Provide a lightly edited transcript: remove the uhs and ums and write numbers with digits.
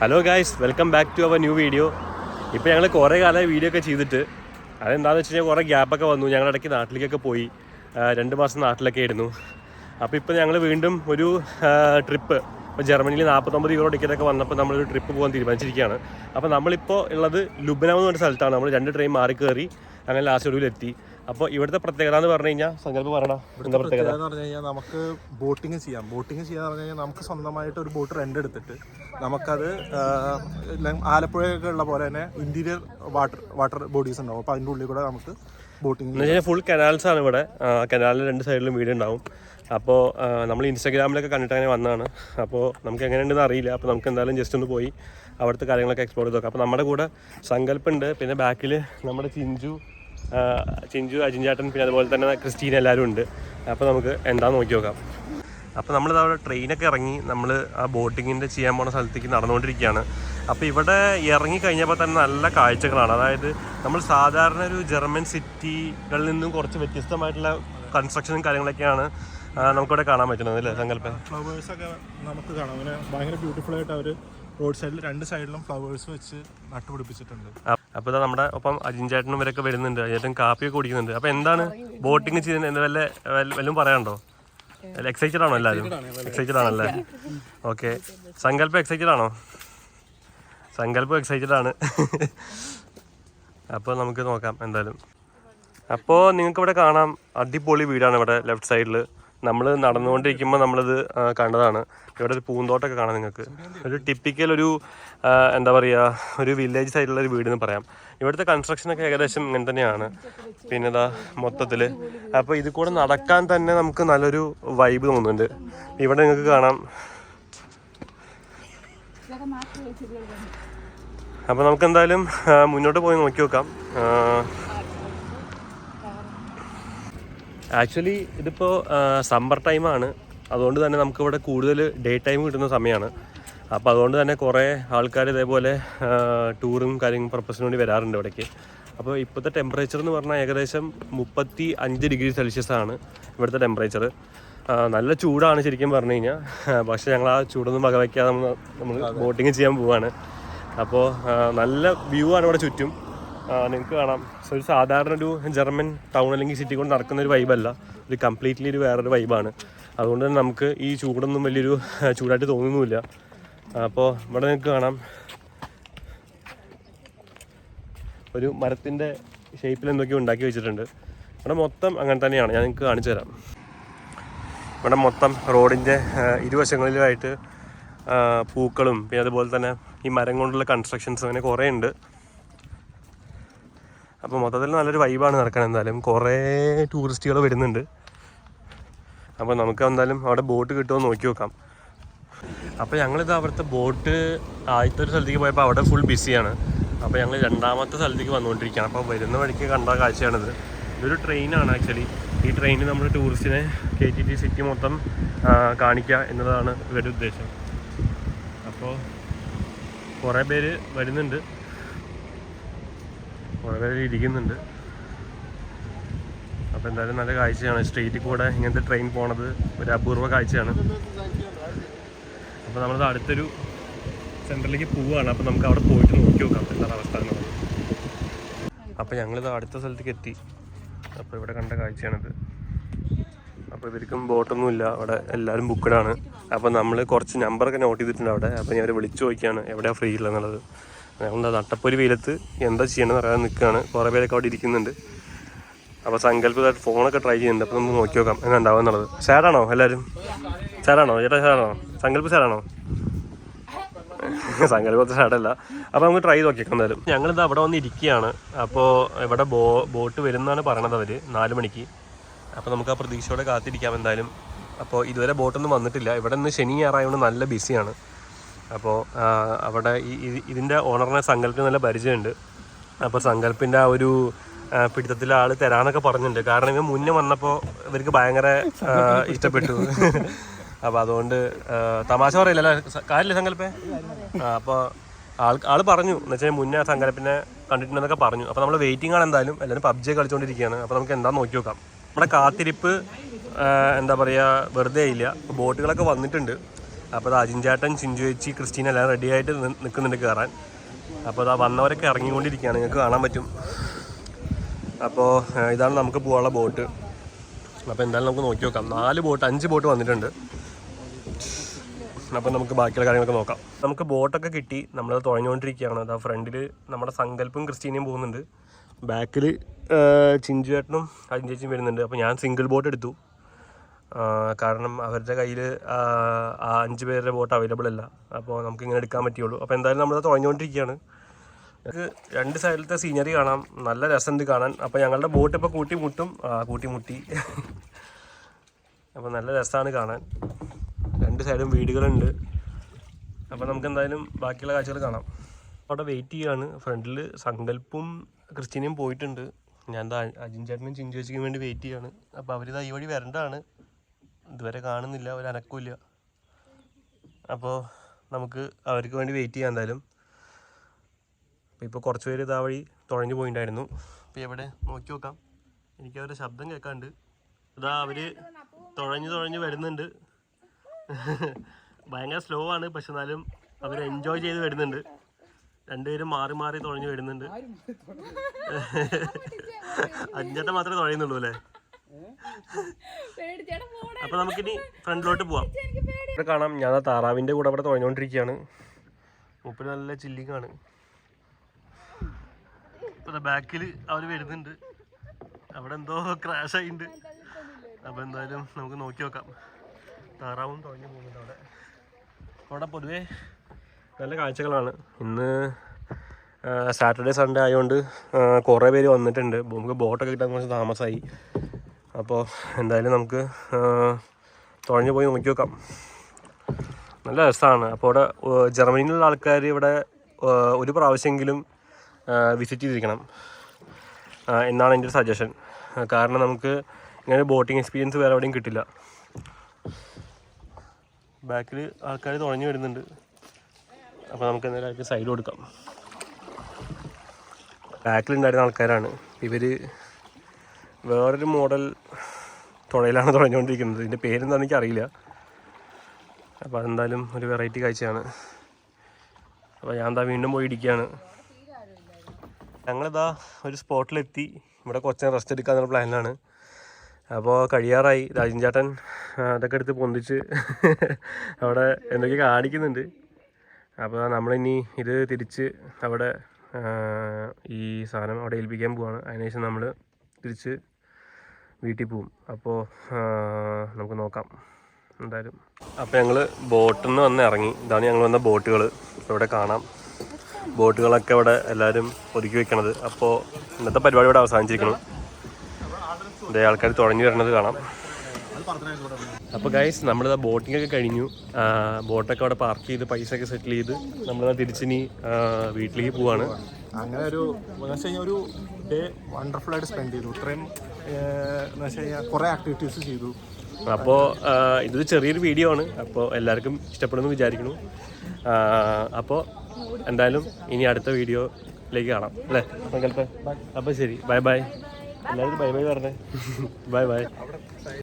Hello guys, welcome back to our new video. ഇപ്പോൾ ഞങ്ങൾ കുറേ കാലമായി വീഡിയോ ഒക്കെ ചെയ്തിട്ട് അതെന്താണെന്ന് വെച്ച് കഴിഞ്ഞാൽ കുറേ ഗ്യാപ്പൊക്കെ വന്നു. ഞങ്ങളിടയ്ക്ക് നാട്ടിലേക്കൊക്കെ പോയി 2 മാസം നാട്ടിലൊക്കെ ആയിരുന്നു. അപ്പോൾ ഇപ്പോൾ ഞങ്ങൾ വീണ്ടും ഒരു ട്രിപ്പ്, ഇപ്പോൾ ജർമ്മനിയിൽ 49 യൂറോ ടിക്കറ്റൊക്കെ വന്നപ്പോൾ നമ്മളൊരു ട്രിപ്പ് പോകാൻ തീരുമാനിച്ചിരിക്കുകയാണ്. അപ്പോൾ നമ്മളിപ്പോൾ ഉള്ളത് ലുബ്നൗ എന്ന് പറഞ്ഞ സ്ഥലത്താണ്. നമ്മൾ 2 ട്രെയിൻ മാറി കയറി അങ്ങനെ ലാസ്റ്റ് ഒടുവിലെത്തി. അപ്പോൾ ഇവിടുത്തെ പ്രത്യേകത എന്ന് പറഞ്ഞു കഴിഞ്ഞാൽ സങ്കല്പം പറയണം. എന്താ പ്രത്യേകത എന്ന് പറഞ്ഞു കഴിഞ്ഞാൽ നമുക്ക് ബോട്ടിങ് ചെയ്യാം. ബോട്ടിങ് ചെയ്യാന്ന് പറഞ്ഞു കഴിഞ്ഞാൽ നമുക്ക് സ്വന്തമായിട്ട് ഒരു ബോട്ട് റെൻ്റ് എടുത്തിട്ട് നമുക്കത് ആലപ്പുഴയൊക്കെ ഉള്ള പോലെ തന്നെ ഇന്റീരിയർ വാട്ടർ ബോഡീസ് ഉണ്ടാവും. അപ്പോൾ അതിൻ്റെ ഉള്ളിൽ കൂടെ നമുക്ക് ബോട്ടിങ് എന്ന് വെച്ചാൽ ഫുൾ കനാൽസ് ആണ് ഇവിടെ. കനാലിൽ 2 സൈഡിലും വീടുണ്ടാവും. അപ്പോൾ നമ്മൾ ഇൻസ്റ്റാഗ്രാമിലൊക്കെ കണ്ടിട്ട് അങ്ങനെ വന്നതാണ്. അപ്പോൾ നമുക്ക് എങ്ങനെയുണ്ടെന്ന് അറിയില്ല. അപ്പോൾ നമുക്ക് എന്തായാലും ജസ്റ്റ് ഒന്ന് പോയി അവിടുത്തെ കാര്യങ്ങളൊക്കെ എക്സ്പ്ലോർ ചെയ്ത് നോക്കാം. അപ്പോൾ നമ്മുടെ കൂടെ സങ്കല്പുണ്ട്, പിന്നെ ബാക്കിൽ നമ്മുടെ ചിഞ്ചു, അജിൻചാട്ടൻ, പിന്നെ അതുപോലെ തന്നെ ക്രിസ്റ്റീന എല്ലാവരും ഉണ്ട്. അപ്പോൾ നമുക്ക് എന്താണെന്ന് നോക്കി നോക്കാം. അപ്പോൾ നമ്മളിത് അവിടെ ട്രെയിനൊക്കെ ഇറങ്ങി നമ്മൾ ആ ബോട്ടിങ്ങിൻ്റെ ചെയ്യാൻ പോകുന്ന സ്ഥലത്തേക്ക് നടന്നുകൊണ്ടിരിക്കുകയാണ്. അപ്പോൾ ഇവിടെ ഇറങ്ങി കഴിഞ്ഞപ്പോൾ തന്നെ നല്ല കാഴ്ചകളാണ്. അതായത് നമ്മൾ സാധാരണ ഒരു ജർമ്മൻ സിറ്റികളിൽ നിന്നും കുറച്ച് വ്യത്യസ്തമായിട്ടുള്ള കൺസ്ട്രക്ഷനും കാര്യങ്ങളൊക്കെയാണ് നമുക്കിവിടെ കാണാൻ പറ്റുന്നത് അല്ലേ സങ്കല്പം? ഫ്ലവേഴ്സൊക്കെ നമുക്ക് കാണാം. അങ്ങനെ ഭയങ്കര ബ്യൂട്ടിഫുൾ ആയിട്ട് അവർ റോഡ് സൈഡിൽ 2 സൈഡിലും ഫ്ലവേഴ്സ് വെച്ച് നട്ടുപിടിപ്പിച്ചിട്ടുണ്ട്. അപ്പോൾ ഇതാ നമ്മുടെ ഒപ്പം അജിൻചാട്ടനും ഇവരൊക്കെ വരുന്നുണ്ട്. അജിൻചാട്ടൻ കാപ്പിയൊക്കെ കുടിക്കുന്നുണ്ട്. അപ്പോൾ എന്താണ് ബോട്ടിങ് ചെയ്യുന്നത്, വല്ലതും പറയാനുണ്ടോ? എക്സൈറ്റഡ് ആണോ എല്ലാവരും? എക്സൈറ്റഡ് ആണല്ലേ? ഓക്കെ. സങ്കല്പം എക്സൈറ്റഡ് ആണോ? സങ്കല്പം എക്സൈറ്റഡ് ആണ്. അപ്പോൾ നമുക്ക് നോക്കാം എന്തായാലും. അപ്പോൾ നിങ്ങൾക്ക് ഇവിടെ കാണാം, അടിപൊളി വീടാണ് ഇവിടെ ലെഫ്റ്റ് സൈഡിൽ. നമ്മൾ നടന്നുകൊണ്ടിരിക്കുമ്പോൾ നമ്മളിത് കണ്ടതാണ്. ഇവിടെ ഒരു പൂന്തോട്ടമൊക്കെ കാണാം നിങ്ങൾക്ക്. ഒരു ടിപ്പിക്കൽ ഒരു എന്താ പറയുക, ഒരു വില്ലേജ് സൈഡിലുള്ള ഒരു വീടെന്ന് പറയാം. ഇവിടുത്തെ കൺസ്ട്രക്ഷനൊക്കെ ഏകദേശം ഇങ്ങനെ തന്നെയാണ്. പിന്നെ ഇതാ മൊത്തത്തിൽ അപ്പോൾ ഇത് കൂടെ നടക്കാൻ തന്നെ നമുക്ക് നല്ലൊരു വൈബ് തോന്നുന്നുണ്ട്. ഇവിടെ നിങ്ങൾക്ക് കാണാം. അപ്പോൾ നമുക്ക് എന്തായാലും മുന്നോട്ട് പോയി നോക്കി നോക്കാം. ആക്ച്വലി ഇതിപ്പോൾ സമ്മർ ടൈമാണ്. അതുകൊണ്ട് തന്നെ നമുക്കിവിടെ കൂടുതൽ ഡേ ടൈം കിട്ടുന്ന സമയമാണ്. അപ്പോൾ അതുകൊണ്ട് തന്നെ കുറേ ആൾക്കാർ ഇതേപോലെ ടൂറും കാര്യങ്ങളും പർപ്പസിന് വേണ്ടി വരാറുണ്ട് ഇവിടേക്ക്. അപ്പോൾ ഇപ്പോഴത്തെ ടെമ്പറേച്ചർ എന്ന് പറഞ്ഞാൽ ഏകദേശം 35 ഡിഗ്രി സെൽഷ്യസ് ആണ് ഇവിടുത്തെ ടെമ്പറേച്ചർ. നല്ല ചൂടാണ് ശരിക്കും പറഞ്ഞു കഴിഞ്ഞാൽ. പക്ഷേ ഞങ്ങൾ ആ ചൂടൊന്നും വകവയ്ക്കാതെ നമ്മൾ ബോട്ടിങ് ചെയ്യാൻ പോവാണ്. അപ്പോൾ നല്ല വ്യൂ ആണ് ഇവിടെ ചുറ്റും. നിങ്ങൾക്ക് കാണാം. ഒരു സാധാരണ ഒരു ജർമ്മൻ ടൗൺ അല്ലെങ്കിൽ സിറ്റി കൊണ്ട് നടക്കുന്ന ഒരു വൈബല്ല, ഒരു കംപ്ലീറ്റ്ലി ഒരു വേറൊരു വൈബാണ്. അതുകൊണ്ട് തന്നെ നമുക്ക് ഈ ചൂടൊന്നും വലിയൊരു ചൂടായിട്ട് തോന്നുന്നുമില്ല. അപ്പോൾ ഇവിടെ നിങ്ങൾക്ക് കാണാം ഒരു മരത്തിൻ്റെ ഷേപ്പിൽ എന്തൊക്കെയോ ഉണ്ടാക്കി വെച്ചിട്ടുണ്ട്. ഇവിടെ മൊത്തം അങ്ങനെ തന്നെയാണ്. ഞാൻ നിങ്ങൾക്ക് കാണിച്ചു തരാം. ഇവിടെ മൊത്തം റോഡിൻ്റെ ഇരുവശങ്ങളിലുമായിട്ട് പൂക്കളും പിന്നെ അതുപോലെ തന്നെ ഈ മരം കൊണ്ടുള്ള കൺസ്ട്രക്ഷൻസ് അങ്ങനെ കുറേ ഉണ്ട്. അപ്പോൾ മൊത്തത്തിൽ നല്ലൊരു വൈബാണ് നടക്കാൻ. എന്തായാലും കുറേ ടൂറിസ്റ്റുകൾ വരുന്നുണ്ട്. അപ്പോൾ നമുക്ക് എന്തായാലും അവിടെ ബോട്ട് കിട്ടുമോ നോക്കി നോക്കാം. അപ്പോൾ ഞങ്ങളിത് അവിടുത്തെ ബോട്ട് ആദ്യത്തെ ഒരു സ്ഥലത്തേക്ക് പോയപ്പോൾ അവിടെ ഫുൾ ബിസിയാണ്. അപ്പോൾ ഞങ്ങൾ 2ാമത്തെ സ്ഥലത്തേക്ക് വന്നുകൊണ്ടിരിക്കുകയാണ്. അപ്പോൾ വരുന്ന വഴിക്ക് കണ്ട കാഴ്ചയാണിത്. ഇതൊരു ട്രെയിനാണ് ആക്ച്വലി. ഈ ട്രെയിനിൽ നമ്മൾ ടൂറിസ്റ്റിനെ കയറ്റിയിട്ട് സിറ്റി മൊത്തം കാണിക്കുക എന്നതാണ് ഇവരുടെ ഉദ്ദേശം. അപ്പോൾ കുറേ പേര് വരുന്നുണ്ട്, കുറേ പേര് ഇരിക്കുന്നുണ്ട്. അപ്പോൾ എന്തായാലും നല്ല കാഴ്ചയാണ്. സ്ട്രീറ്റിൽ കൂടെ ഇങ്ങനത്തെ ട്രെയിൻ പോണത് ഒരു അപൂർവ കാഴ്ചയാണ്. അപ്പോൾ നമ്മളത് അടുത്തൊരു സെൻറ്ററിലേക്ക് പോവുകയാണ്. അപ്പോൾ നമുക്ക് അവിടെ പോയിട്ട് നോക്കി നോക്കാം എന്താണ് അവസ്ഥ എന്നുള്ളത്. അപ്പോൾ ഞങ്ങളിത് അടുത്ത സ്ഥലത്തേക്ക് എത്തി. അപ്പോൾ ഇവിടെ കണ്ട കാഴ്ചയാണിത്. അപ്പോൾ ഇവർക്കും ബോട്ടൊന്നുമില്ല, അവിടെ എല്ലാവരും ബുക്കഡാണ്. അപ്പോൾ നമ്മൾ കുറച്ച് നമ്പറൊക്കെ നോട്ട് ചെയ്തിട്ടുണ്ട് അവിടെ. അപ്പോൾ ഞാൻ വിളിച്ചു നോക്കിയാണ് എവിടെയാണ് ഫ്രീ ഉള്ളതെന്നുള്ളത്. ഞങ്ങൾ നട്ടപ്പൊരു വെയിലത്ത് എന്താ ചെയ്യണമെന്ന് അറിയാൻ നിൽക്കുകയാണ്. കുറേ പേരൊക്കെ അവിടെ ഇരിക്കുന്നുണ്ട്. അപ്പോൾ സങ്കല്പമായിട്ട് ഫോണൊക്കെ ട്രൈ ചെയ്യുന്നുണ്ട്. അപ്പോൾ നമുക്ക് നോക്കി നോക്കാം എങ്ങനെ ഉണ്ടാവും എന്നുള്ളത്. സാഡാണോ എല്ലാവരും? സാഡാണോ ചേട്ടാ? സാഡാണോ? സങ്കല്പ സാഡാണോ? സങ്കല്പത്തെ സാഡല്ല. അപ്പോൾ നമുക്ക് ട്രൈ നോക്കിയേക്കാം എന്തായാലും. ഞങ്ങളിത് അവിടെ വന്ന് ഇരിക്കുകയാണ്. അപ്പോൾ ഇവിടെ ബോട്ട് വരുന്നതാണ് പറയണത് അവർ 4 മണിക്ക്. അപ്പോൾ നമുക്ക് ആ പ്രതീക്ഷയോടെ കാത്തിരിക്കാം എന്തായാലും. അപ്പോൾ ഇതുവരെ ബോട്ടൊന്നും വന്നിട്ടില്ല. ഇവിടെ നിന്ന് ശനി ഞായറായതുകൊണ്ട് നല്ല ബിസിയാണ്. അപ്പോൾ അവിടെ ഇതിൻ്റെ ഓണറിനെ സങ്കല്പിന് നല്ല പരിചയമുണ്ട്. അപ്പോൾ സങ്കല്പിൻ്റെ ആ ഒരു പിടുത്തത്തിൽ ആൾ തരാമെന്നൊക്കെ പറഞ്ഞിട്ടുണ്ട്. കാരണം ഇവർ മുന്നേ വന്നപ്പോൾ ഇവർക്ക് ഭയങ്കര ഇഷ്ടപ്പെട്ടു. അപ്പോൾ അതുകൊണ്ട് തമാശ പറയില്ലല്ലോ, കാര്യമില്ല സങ്കല്പേ. അപ്പോൾ ആൾ പറഞ്ഞു എന്ന് വെച്ചാൽ മുന്നേ സങ്കല്പിനെ കണ്ടിട്ടുണ്ടെന്നൊക്കെ പറഞ്ഞു. അപ്പോൾ നമ്മൾ വെയിറ്റിംഗ് ആണ് എന്തായാലും. എല്ലാവരും PUBG കളിച്ചുകൊണ്ടിരിക്കുകയാണ്. അപ്പോൾ നമുക്ക് എന്താണെന്ന് നോക്കി നോക്കാം. നമ്മുടെ കാത്തിരിപ്പ് എന്താ പറയുക വെറുതെ ഇല്ല. ബോട്ടുകളൊക്കെ വന്നിട്ടുണ്ട്. അപ്പോൾ അത് അജിൻ ചേട്ടൻ, ചിഞ്ചു ചേച്ചി, ക്രിസ്റ്റീന എല്ലാം റെഡിയായിട്ട് നിൽക്കുന്നുണ്ട് കയറാൻ. അപ്പോൾ അതാ വന്നവരൊക്കെ ഇറങ്ങിക്കൊണ്ടിരിക്കുകയാണ്, നിങ്ങൾക്ക് കാണാൻ പറ്റും. അപ്പോൾ ഇതാണ് നമുക്ക് പോകാനുള്ള ബോട്ട്. അപ്പോൾ എന്തായാലും നമുക്ക് നോക്കി നോക്കാം. 5 ബോട്ട് വന്നിട്ടുണ്ട്. അപ്പോൾ നമുക്ക് ബാക്കിയുള്ള കാര്യങ്ങളൊക്കെ നോക്കാം. നമുക്ക് ബോട്ടൊക്കെ കിട്ടി, നമ്മളത് തുഴഞ്ഞുകൊണ്ടിരിക്കുകയാണ്. അതാ ഫ്രണ്ടിൽ നമ്മുടെ സങ്കല്പും ക്രിസ്റ്റീനയും പോകുന്നുണ്ട്, ബാക്കിൽ ചിഞ്ചു ചേട്ടനും അജിൻ ചേച്ചിയും വരുന്നുണ്ട്. അപ്പോൾ ഞാൻ സിംഗിൾ ബോട്ട് എടുത്തു, കാരണം അവരുടെ കയ്യിൽ 5 പേരുടെ ബോട്ട് അവൈലബിൾ അല്ല. അപ്പോൾ നമുക്കിങ്ങനെ എടുക്കാൻ പറ്റുള്ളൂ. അപ്പോൾ എന്തായാലും നമ്മളത് തുഴഞ്ഞുകൊണ്ടിരിക്കുകയാണ്. നമുക്ക് 2 സൈഡിലത്തെ സീനറി കാണാം, നല്ല രസമുണ്ട് കാണാൻ. അപ്പോൾ ഞങ്ങളുടെ ബോട്ട് ഇപ്പോൾ കൂട്ടിമുട്ടി. അപ്പോൾ നല്ല രസമാണ് കാണാൻ. 2 സൈഡും വീടുകളുണ്ട്. അപ്പോൾ നമുക്ക് എന്തായാലും ബാക്കിയുള്ള കാഴ്ചകൾ കാണാം. അവിടെ വെയിറ്റ് ചെയ്യുകയാണ്. ഫ്രണ്ടിൽ സങ്കല്പും ക്രിസ്റ്റീനയും പോയിട്ടുണ്ട്. ഞാൻ അജിൻ ചേട്ടനും ചിഞ്ചു ചേച്ചിക്കും വേണ്ടി വെയിറ്റ് ചെയ്യുകയാണ്. അപ്പോൾ അവരിത് ഈ വഴി വരേണ്ടതാണ്, ഇതുവരെ കാണുന്നില്ല, ഒരു അനക്കമില്ല. അപ്പോൾ നമുക്ക് അവർക്ക് വേണ്ടി വെയിറ്റ് ചെയ്യാം എന്തായാലും. അപ്പോൾ ഇപ്പോൾ കുറച്ച് പേര് ഇതാ വഴി തുഴഞ്ഞു പോയിട്ടുണ്ടായിരുന്നു. അപ്പോൾ എവിടെ നോക്കി നോക്കാം, എനിക്ക് അവരുടെ ശബ്ദം കേൾക്കാണ്ട്. ഇതാ അവർ തുഴഞ്ഞ് വരുന്നുണ്ട്. ഭയങ്കര സ്ലോ ആണ്, പക്ഷെ എന്നാലും അവർ എൻജോയ് ചെയ്ത് വരുന്നുണ്ട്. 2 പേരും മാറി തുഴഞ്ഞു വരുന്നുണ്ട്. അഞ്ചേട്ടൻ മാത്രമേ തുഴയുന്നുള്ളൂ അല്ലേ? അപ്പോൾ നമുക്കിനി ഫ്രണ്ടിലോട്ട് പോവാം. ഇവിടെ കാണാം, ഞാൻ താറാവിൻ്റെ കൂടെ അവിടെ തുഴഞ്ഞുകൊണ്ടിരിക്കുകയാണ്. മൂപ്പര് നല്ല ചില്ലിങ്ങാണ്. ഇപ്പോൾ ബാക്കിൽ അവർ വരുന്നുണ്ട്, അവിടെ എന്തോ ക്രാഷ് ആയിട്ടുണ്ട്. അപ്പോൾ എന്തായാലും നമുക്ക് നോക്കി നോക്കാം. താറാവും തുഴഞ്ഞു പോകുന്നുണ്ട് അവിടെ പൊതുവേ നല്ല കാഴ്ചകളാണ്. ഇന്ന് സാറ്റർഡേ സൺഡേ ആയതുകൊണ്ട് കുറേ പേര് വന്നിട്ടുണ്ട്. നമുക്ക് ബോട്ടൊക്കെ കിട്ടാൻ കുറച്ച് താമസമായി. അപ്പോൾ എന്തായാലും നമുക്ക് തുഴഞ്ഞു പോയി നോക്കി നോക്കാം. നല്ല രസമാണ്. അപ്പോൾ ഇവിടെ ജർമ്മനിയിലുള്ള ആൾക്കാർ ഇവിടെ ഒരു പ്രാവശ്യമെങ്കിലും വിസിറ്റ് ചെയ്തിരിക്കണം എന്നാണ് എൻ്റെ ഒരു സജഷൻ. കാരണം നമുക്ക് ഇങ്ങനെ ബോട്ടിങ് എക്സ്പീരിയൻസ് വേറെ എവിടെയും കിട്ടില്ല. ബാക്കിൽ ആൾക്കാർ തുഴഞ്ഞു വരുന്നുണ്ട്. അപ്പോൾ നമുക്ക് എന്തായാലും അവർക്ക് സൈഡ് കൊടുക്കാം. ബാക്കിലുണ്ടായിരുന്ന ആൾക്കാരാണ് ഇവർ. വേറൊരു മോഡൽ തുഴയിലാണ് തുഴഞ്ഞുകൊണ്ടിരിക്കുന്നത്. ഇതിൻ്റെ പേരെന്താണെന്ന് എനിക്കറിയില്ല. അപ്പോൾ അതെന്തായാലും ഒരു വെറൈറ്റി കാഴ്ചയാണ്. അപ്പോൾ ഞാൻ വീണ്ടും പോയി ഇടിക്കുകയാണ്. ഞങ്ങളിതാ ഒരു സ്പോട്ടിലെത്തി. ഇവിടെ കുറച്ച് റെസ്റ്റ് എടുക്കാന്നുള്ള പ്ലാനിലാണ്. അപ്പോൾ കഴിയാറായി. അജിൻ ചേട്ടൻ അതൊക്കെ എടുത്ത് പൊന്തിച്ച് അവിടെ എന്തൊക്കെ കാണിക്കുന്നുണ്ട്. അപ്പോൾ നമ്മളിനി ഇത് തിരിച്ച് അവിടെ ഈ സാധനം അവിടെ ഏൽപ്പിക്കാൻ പോവാണ്. അതിനുശേഷം നമ്മൾ തിരിച്ച് വീട്ടിൽ പോവും. അപ്പോൾ നമുക്ക് നോക്കാം എന്തായാലും. അപ്പോൾ ഞങ്ങൾ ബോട്ടിൽ നിന്ന് വന്ന് ഇറങ്ങി. ഇതാണ് ഞങ്ങൾ വന്ന ബോട്ടുകൾ. ഇവിടെ കാണാം, ബോട്ടുകളൊക്കെ ഇവിടെ എല്ലാവരും ഒതുക്കി വെക്കണത്. അപ്പോൾ ഇന്നത്തെ പരിപാടി ഇവിടെ അവസാനിച്ചിരിക്കണം. ഇതേ ആൾക്കാർ തുഴഞ്ഞു വരണത് കാണാം. അപ്പോൾ ഗൈസ്, നമ്മളിതാ ബോട്ടിങ്ങൊക്കെ കഴിഞ്ഞു. ബോട്ടൊക്കെ അവിടെ പാർക്ക് ചെയ്ത് പൈസയൊക്കെ സെറ്റിൽ ചെയ്ത് നമ്മളിതാ തിരിച്ചിനി വീട്ടിലേക്ക് പോവാണ്. അങ്ങനെ ഒരു ഡേ വണ്ടർഫുൾ ആയിട്ട് സ്പെൻഡ് ചെയ്തു. ഇത്രയും എന്ന് വെച്ച് കഴിഞ്ഞാൽ കുറേ ആക്ടിവിറ്റീസ് ചെയ്തു. അപ്പോൾ ഇതൊരു ചെറിയൊരു വീഡിയോ ആണ്. അപ്പോൾ എല്ലാവർക്കും ഇഷ്ടപ്പെടുമെന്ന് വിചാരിക്കുന്നു. അപ്പോൾ എന്തായാലും ഇനി അടുത്ത വീഡിയോയിലേക്ക് കാണാം അല്ലേ സങ്കല്പ? അപ്പോൾ ശരി, ബൈ ബൈ. എല്ലാവരും ബൈ ബൈ പറഞ്ഞേ. Bye bye.